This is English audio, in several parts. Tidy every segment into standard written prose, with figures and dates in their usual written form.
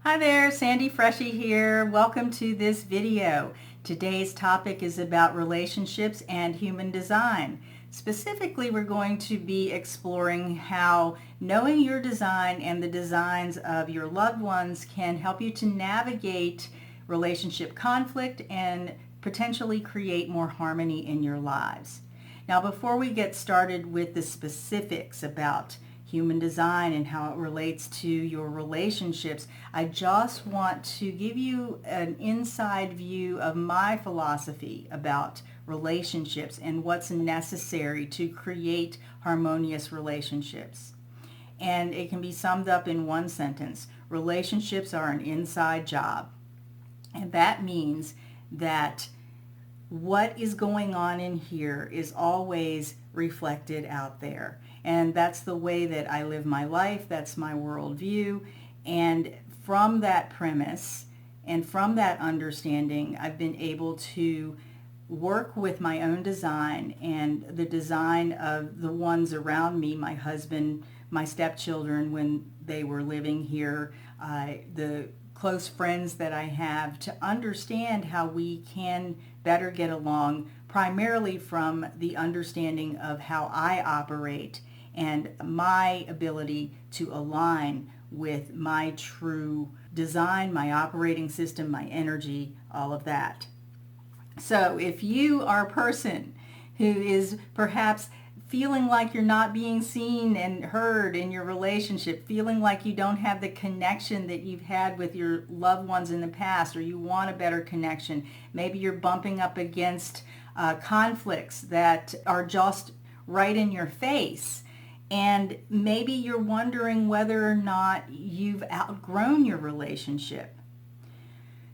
Hi there, Sandy Freshy here. Welcome to this video. Today's topic is about relationships and human design. Specifically, we're going to be exploring how knowing your design and the designs of your loved ones can help you to navigate relationship conflict and potentially create more harmony in your lives. Now, before we get started with the specifics about human design and how it relates to your relationships, I just want to give you an inside view of my philosophy about relationships and what's necessary to create harmonious relationships. And it can be summed up in one sentence: relationships are an inside job. And that means that what is going on in here is always reflected out there. And that's the way that I live my life. That's my worldview. And from that premise and from that understanding, I've been able to work with my own design and the design of the ones around me, my husband, my stepchildren when they were living here, the close friends that I have, to understand how we can better get along, primarily from the understanding of how I operate and my ability to align with my true design, my operating system, my energy, all of that. So if you are a person who is perhaps feeling like you're not being seen and heard in your relationship, feeling like you don't have the connection that you've had with your loved ones in the past, or you want a better connection, maybe you're bumping up against conflicts that are just right in your face, and maybe you're wondering whether or not you've outgrown your relationship.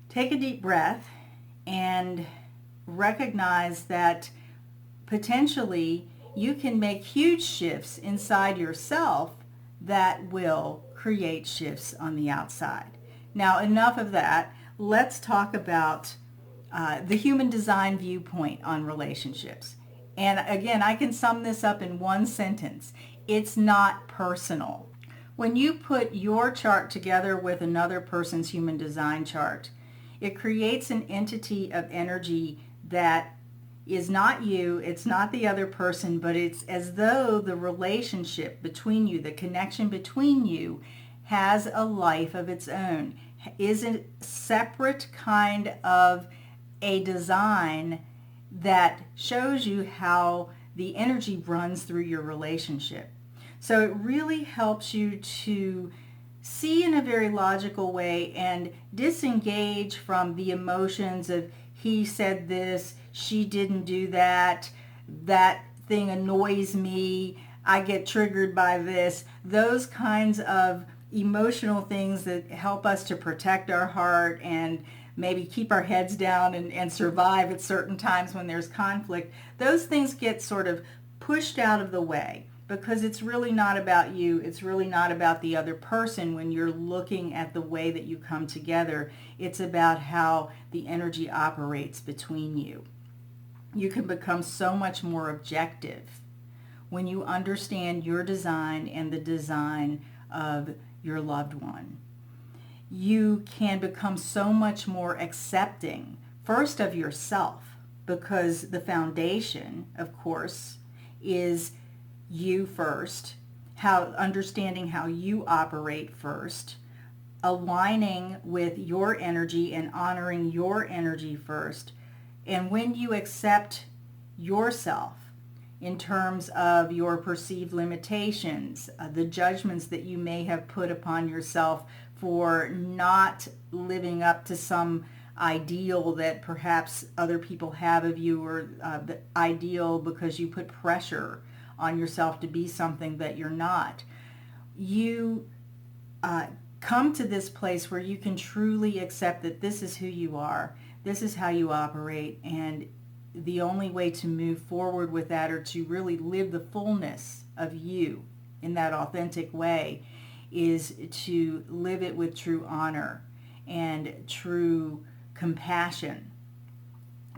Take a deep breath and recognize that potentially you can make huge shifts inside yourself that will create shifts on the outside. Now, enough of that. Let's talk about the human design viewpoint on relationships. And again, I can sum this up in one sentence: it's not personal. When you put your chart together with another person's human design chart, it creates an entity of energy that is not you, it's not the other person, but it's as though the relationship between you, the connection between you, has a life of its own, is a separate kind of a design that shows you how the energy runs through your relationship. So it really helps you to see in a very logical way and disengage from the emotions of he said this, she didn't do that, that thing annoys me, I get triggered by this. Those kinds of emotional things that help us to protect our heart and maybe keep our heads down and survive at certain times when there's conflict, those things get sort of pushed out of the way, because it's really not about you. It's really not about the other person when you're looking at the way that you come together. It's about how the energy operates between you. You can become so much more objective when you understand your design and the design of your loved one. You can become so much more accepting, first of yourself, because the foundation, of course, is you first, how understanding how you operate first, aligning with your energy and honoring your energy first. And when you accept yourself in terms of your perceived limitations, the judgments that you may have put upon yourself for not living up to some ideal that perhaps other people have of you, or the ideal because you put pressure on yourself to be something that you're not, you come to this place where you can truly accept that this is who you are, this is how you operate, and the only way to move forward with that, or to really live the fullness of you in that authentic way, is to live it with true honor and true compassion.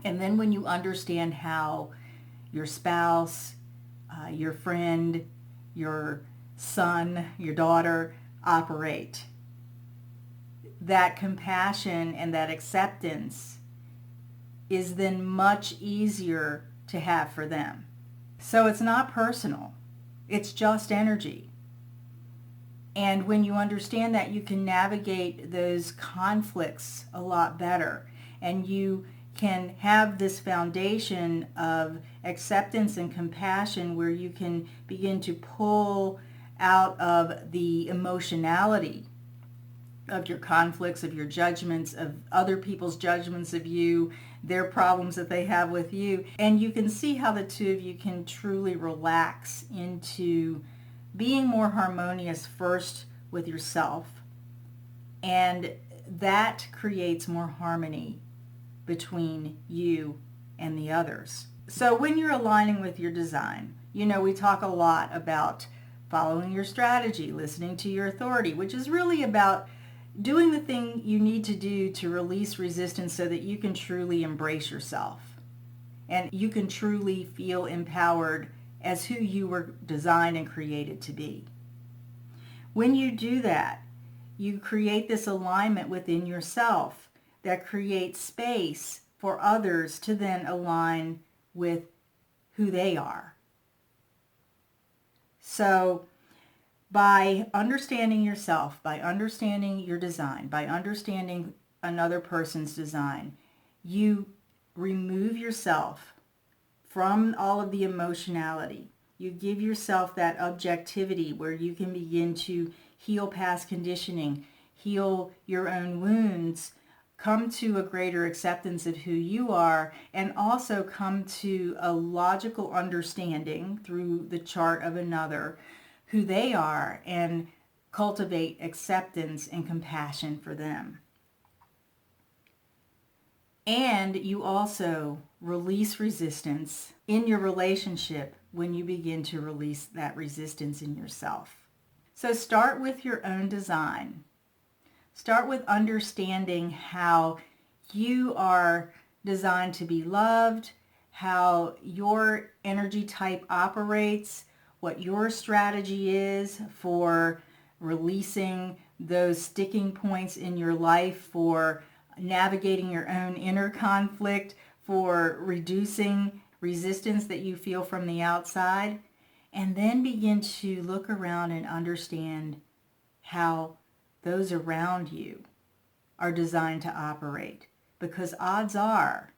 And then when you understand how your spouse, your friend, your son, your daughter operate, that compassion and that acceptance is then much easier to have for them. So it's not personal. It's just energy. And when you understand that, you can navigate those conflicts a lot better. And you can have this foundation of acceptance and compassion where you can begin to pull out of the emotionality of your conflicts, of your judgments, of other people's judgments of you, their problems that they have with you. And you can see how the two of you can truly relax into being more harmonious first with yourself. And that creates more harmony between you and the others. So when you're aligning with your design, we talk a lot about following your strategy, listening to your authority, which is really about doing the thing you need to do to release resistance so that you can truly embrace yourself and you can truly feel empowered as who you were designed and created to be. When you do that, you create this alignment within yourself that creates space for others to then align with who they are. So by understanding yourself, by understanding your design, by understanding another person's design, you remove yourself from all of the emotionality. You give yourself that objectivity where you can begin to heal past conditioning, heal your own wounds, come to a greater acceptance of who you are, and also come to a logical understanding through the chart of another who they are and cultivate acceptance and compassion for them. And you also release resistance in your relationship when you begin to release that resistance in yourself. So start with your own design. Start with understanding how you are designed to be loved, how your energy type operates, what your strategy is for releasing those sticking points in your life, for navigating your own inner conflict, for reducing resistance that you feel from the outside, and then begin to look around and understand how those around you are designed to operate. Because odds are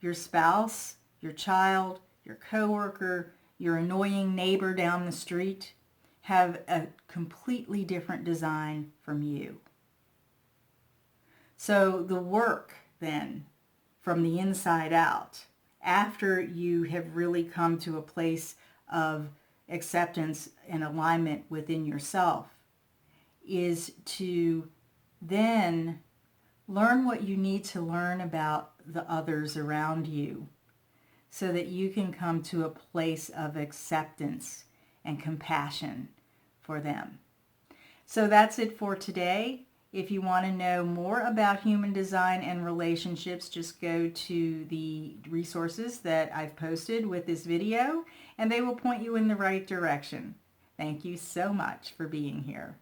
your spouse, your child, your coworker, your annoying neighbor down the street have a completely different design from you. So the work then from the inside out, after you have really come to a place of acceptance and alignment within yourself, is to then learn what you need to learn about the others around you so that you can come to a place of acceptance and compassion for them. So that's it for today. If you want to know more about human design and relationships, just go to the resources that I've posted with this video, and they will point you in the right direction. Thank you so much for being here.